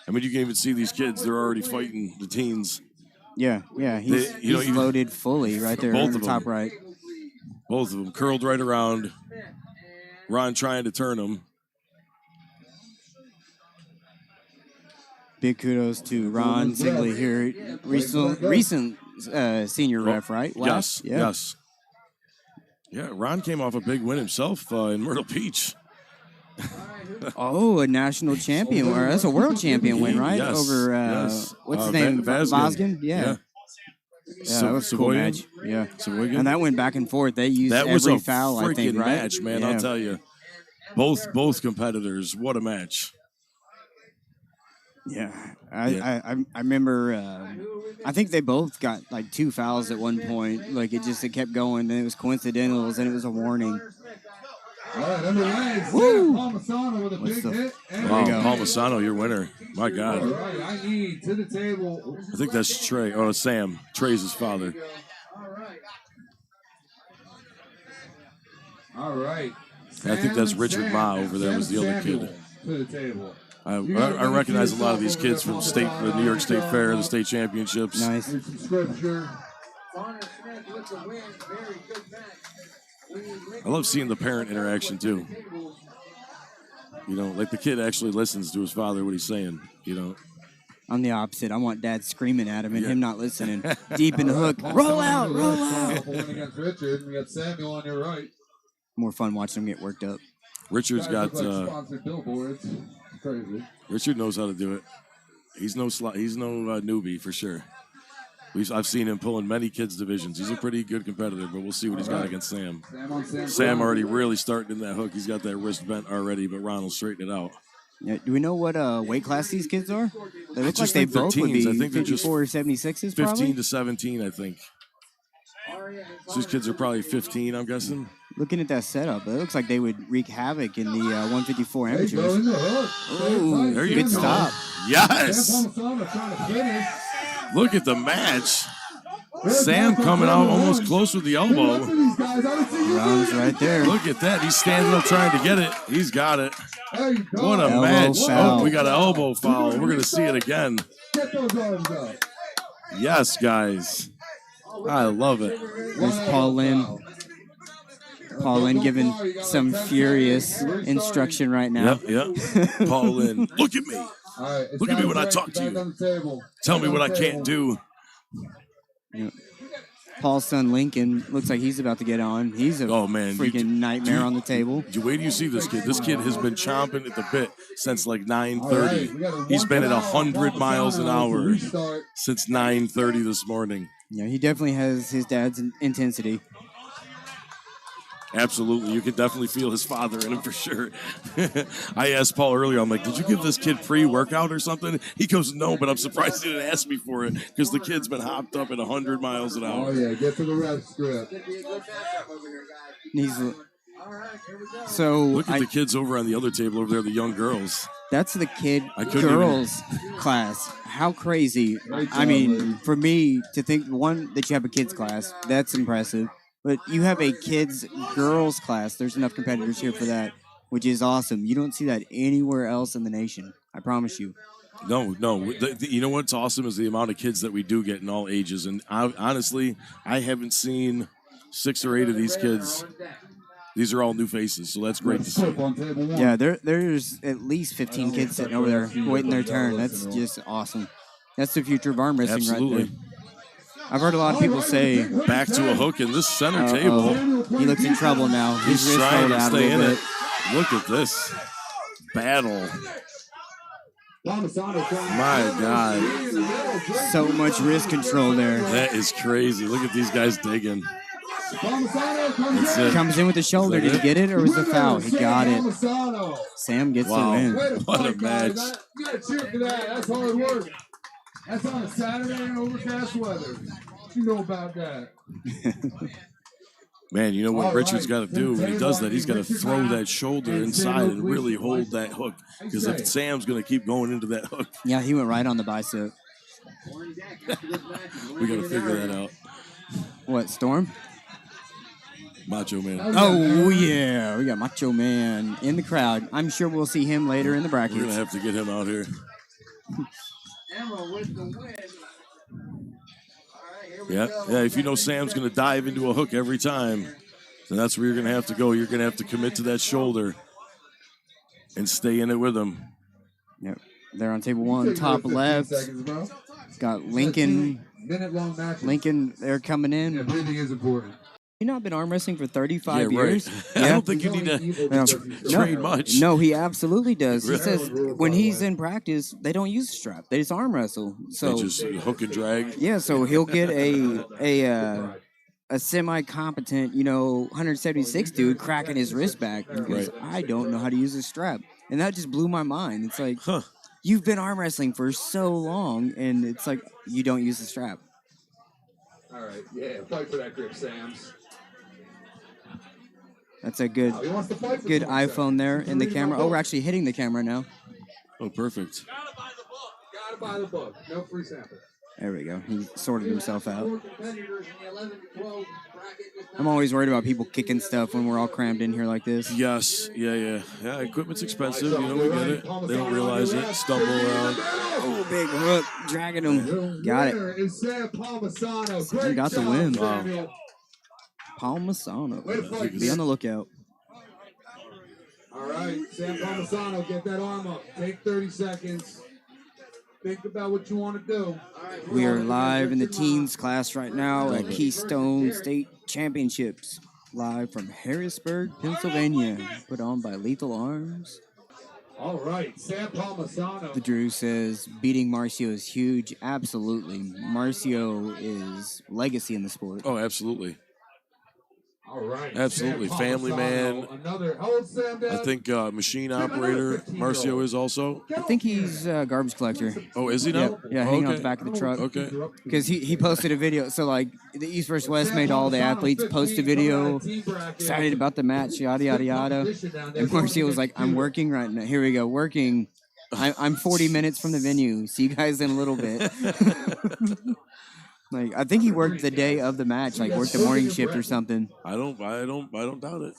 I mean, you can even see these kids. They're already fighting the teens. Yeah. He's loaded fully right there on the top right. Both of them curled right around. Ron trying to turn him. Big kudos to Ron Sigley here. Recent senior ref, right? Yes. Yeah, Ron came off a big win himself in Myrtle Beach. A national champion. Or that's a world champion win, right? Yes. Over, what's his name? Vazgen? Yeah. Yeah, that was a cool match. Yeah. And that went back and forth. They used every foul, I think, right? Match, man, I'll tell you. Both competitors, what a match. Yeah, I remember. I think they both got like 2 fouls at one point. Like it kept going, and it was coincidentals, and it was a warning. All right, underway. Palmisano with a big hit. Wow, Palmisano, your winner. My God. All right, I need to the table. I think that's Trey. Oh, Sam. Trey's his father. All right. I think that's Richard Ma over there was the other kid. To the table. I recognize a lot of these kids from the New York State Fair, the state championships. Nice. I love seeing the parent interaction too. You know, like the kid actually listens to his father, what he's saying, you know. I'm the opposite. I want dad screaming at him and him not listening. Deep in the hook. Roll out. Against Richard. We got Samuel on your right. More fun watching him get worked up. Richard's got sponsored billboards. Crazy. Richard knows how to do it. He's no newbie for sure. I've seen him pulling many kids divisions. He's a pretty good competitor, but we'll see what he's got against Sam. Sam already really starting in that hook. He's got that wrist bent already, but Ron will straighten it out. Yeah, do we know what weight class these kids are? They look like they both would be 54 or 76s, probably? 15 to 17, I think. So these kids are probably 15, I'm guessing. Looking at that setup, it looks like they would wreak havoc in the 154 amateurs. Oh, there you good go. Stop. Yes. Look at the match. Sam coming out almost close with the elbow. Ron's right there. Look at that. He's standing up trying to get it. He's got it. What a elbow match. Foul. Oh, we got an elbow foul. We're going to see it again. Yes, guys. I love it. There's Paul Lynn. Paul Lynn giving some furious instruction right now. Yep. Paul Lynn. Look at me. Look at me when I talk to you. Tell me what I can't do. Yep. Paul's son Lincoln looks like he's about to get on. He's a freaking nightmare on the table. Wait till you see this kid. This kid has been chomping at the bit since like 9:30. He's been at 100 miles an hour since 9:30 this morning. Yeah, he definitely has his dad's intensity. Absolutely. You can definitely feel his father in him for sure. I asked Paul earlier, I'm like, did you give this kid pre-workout or something? He goes, no, but I'm surprised he didn't ask me for it because the kid's been hopped up at 100 miles an hour. Oh, yeah. Get to the rest strip. Look at the kids over on the other table over there, the young girls. That's the girls class. How crazy. I mean, for me to think, one, that you have a kids class, that's impressive. But you have a girls class. There's enough competitors here for that, which is awesome. You don't see that anywhere else in the nation. I promise you. No. You know what's awesome is the amount of kids that we do get in all ages. And honestly, I haven't seen 6 or 8 of these kids. These are all new faces, so that's great to see. Yeah, there's at least 15 kids sitting over there waiting their turn. That's just awesome. That's the future of arm wrestling right there. I've heard a lot of people say back to a hook in this center table. He looks in trouble now. He's trying to stay in it. Look at this battle. My God. So much wrist control there. That is crazy. Look at these guys digging. Comes in with the shoulder. Did he get it or was it a foul? He got it. Sam gets the win. What a match. You got to cheer for that. That's hard work. That's on a Saturday in overcast weather. You know about that. Man, you know what Richard's got to do when he does that? He's got to throw that shoulder inside and really hold that hook. Because if Sam's going to keep going into that hook. Yeah, he went right on the bicep. We got to figure that out. What, Storm? Macho Man. Oh, yeah. We got Macho Man in the crowd. I'm sure we'll see him later in the brackets. We're going to have to get him out here. Yeah, if you know Sam's going to dive into a hook every time, then that's where you're going to have to go. You're going to have to commit to that shoulder and stay in it with him. Yep. They're on table 1, top left. Got Lincoln. Minute-long matches. Lincoln, they're coming in. Yeah, breathing is important. You not been arm wrestling for 35 Yeah, years? right. I don't think you need to train much. No, he absolutely does. He Really? says when he's in practice, they don't use a strap. They just arm wrestle. So They just hook and drag. yeah, so he'll get a semi-competent, 176 dude cracking his wrist back because I don't know how to use a strap. And that just blew my mind. It's like, you've been arm wrestling for so long, and it's like you don't use the strap. All right, yeah, fight for that grip, Sams. That's a good iPhone there in the camera. Oh, we're actually hitting the camera now. Oh, perfect. Gotta buy the book. No free sample. There we go. He sorted himself out. I'm always worried about people kicking stuff when we're all crammed in here like this. Yes, yeah. Equipment's expensive. We get it. They don't realize it. Stumble around. Oh, big hook, dragging him. Got it. Sam got the win. Wow. Palmisano. Be on the lookout. All right, Sam Palmisano, get that arm up. Take 30 seconds. Think about what you want to do. We are live in the teens class right now at Keystone State Championships. Live from Harrisburg, Pennsylvania. Put on by Lethal Arms. All right, Sam Palmisano. The Drew says beating Marcio is huge. Absolutely. Marcio is legacy in the sport. Oh, absolutely. All right. Absolutely. Family man. I think machine operator Marcio is also. I think he's a garbage collector. Oh, is he now? Yeah, hanging out the back of the truck. Okay. Because he posted a video. So, like, the East vs. West made all the athletes post a video, excited about the match, yada, yada, yada. And Marcio was like, I'm working right now. Here we go, working. I'm 40 minutes from the venue. See you guys in a little bit. Like, I think he worked the day of the match, like worked the morning shift or something. I don't doubt it.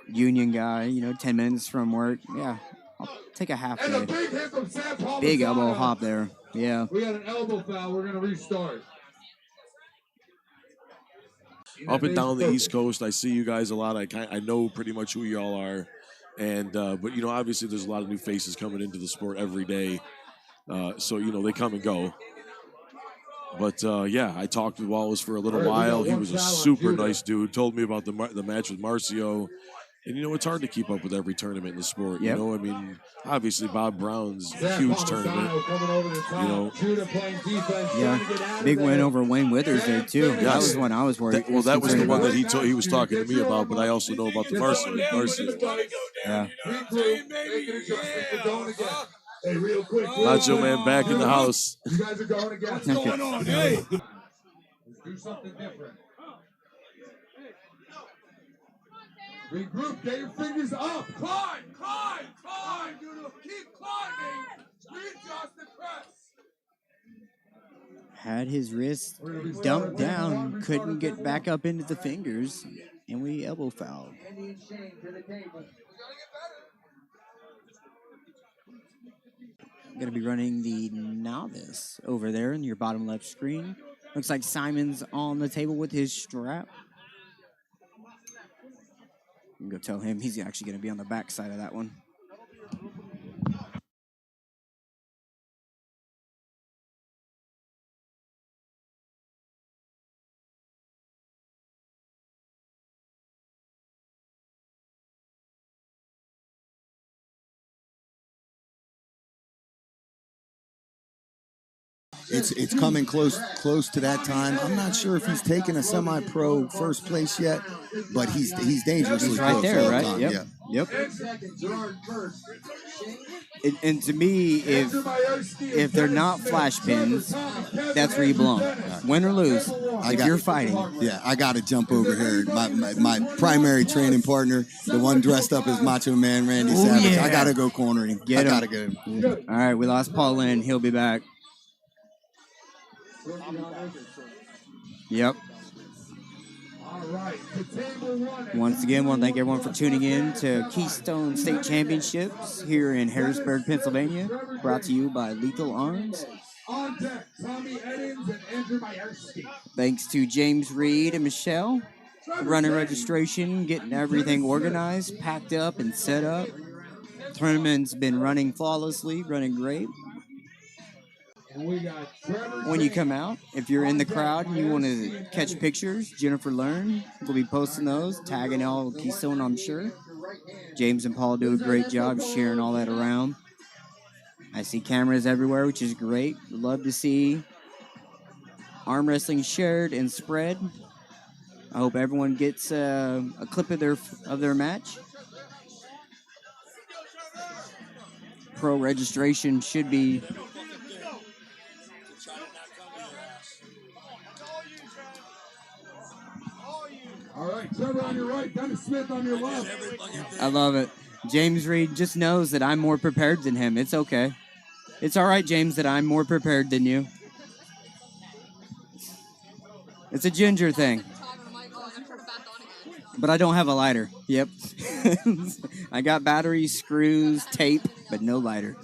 Union guy, 10 minutes from work. Yeah, I'll take a half day. Big elbow hop there. Yeah. We got an elbow foul. We're gonna restart. Up and down the East Coast, I see you guys a lot. I know pretty much who y'all are, and but obviously there's a lot of new faces coming into the sport every day. So they come and go. But, I talked with Wallace for a little while. He was a super nice dude. Told me about the match with Marcio. And, it's hard to keep up with every tournament in the sport. Yep. I mean, obviously Bob Brown's a huge tournament. Yeah, big win over Wayne Withers there, too. Yes. That was one I was worried about. That was the one that he was talking to me about, but I also know about the Marcio. Yeah. Hey, real quick. Macho Man back in the house. You guys are going again. What's going on? Hey. Let's do something different. Regroup. Get your fingers up. Climb. Keep climbing. Readjust the press. Had his wrist dumped down, couldn't get back up into the fingers, and we elbow fouled. Going to be running the Novice over there in your bottom left screen. Looks like Simon's on the table with his strap. You can go tell him he's actually going to be on the back side of that one. It's coming close to that time. I'm not sure if he's taken a semi-pro first place yet, but he's dangerously He's right close there, all the right? time. Yep. Yeah. Yep. And to me, if they're not flash pins, that's where you belong. Win or lose, you're fighting. Yeah, I got to jump over here. My primary training partner, the one dressed up as Macho Man Randy Savage, yeah. I got to go cornering him. Get him. I got to get him. All right, we lost Paul Lynn. He'll be back. Yep. All right, to table one. Once again, I want to thank everyone for tuning in to Keystone State Championships here in Harrisburg, Pennsylvania, brought to you by Lethal Arms. On deck, Tommy Eddins and Andrew Majerski. Thanks to James Reed and Michelle, running registration, getting everything organized, packed up, and set up. Tournament's been running flawlessly, running great. And we got Trevor When you come out, if you're in the crowd and you want to catch pictures, Jennifer Learn will be posting those, tagging all Keystone, I'm sure. James and Paul do a great job sharing all that around. I see cameras everywhere, which is great. Love to see arm wrestling shared and spread. I hope everyone gets a clip of their match. Pro registration should be. All right, Trevor on your right, Dennis Smith on your left. I love it. James Reed just knows that I'm more prepared than him. It's okay. It's all right, James, that I'm more prepared than you. It's a ginger thing. But I don't have a lighter. Yep. I got batteries, screws, tape, but no lighter.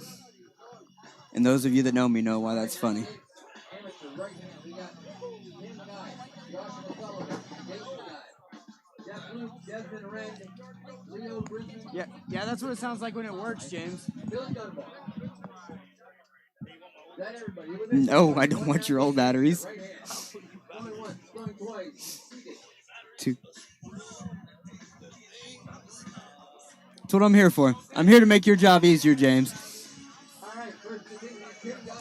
And those of you that know me know why that's funny. Yeah, that's what it sounds like when it works, James. No, I don't want your old batteries. Two. That's what I'm here for. I'm here to make your job easier, James.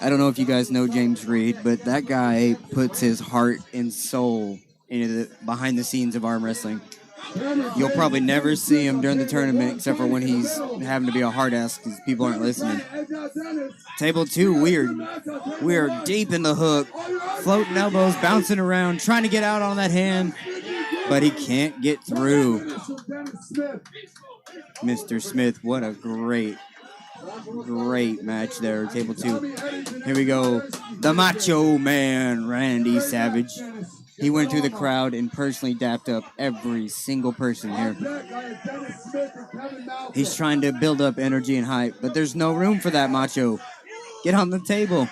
I don't know if you guys know James Reed, but that guy puts his heart and soul into the behind the scenes of arm wrestling. You'll probably never see him during the tournament except for when he's having to be a hard ass because people aren't listening. Table 2, we are deep in the hook, floating elbows, bouncing around, trying to get out on that hand, but he can't get through. Mr. Smith, what a great match there, table 2. Here we go. The Macho Man, Randy Savage. He went through the crowd and personally dapped up every single person here. He's trying to build up energy and hype, but there's no room for that, Macho. Get on the table.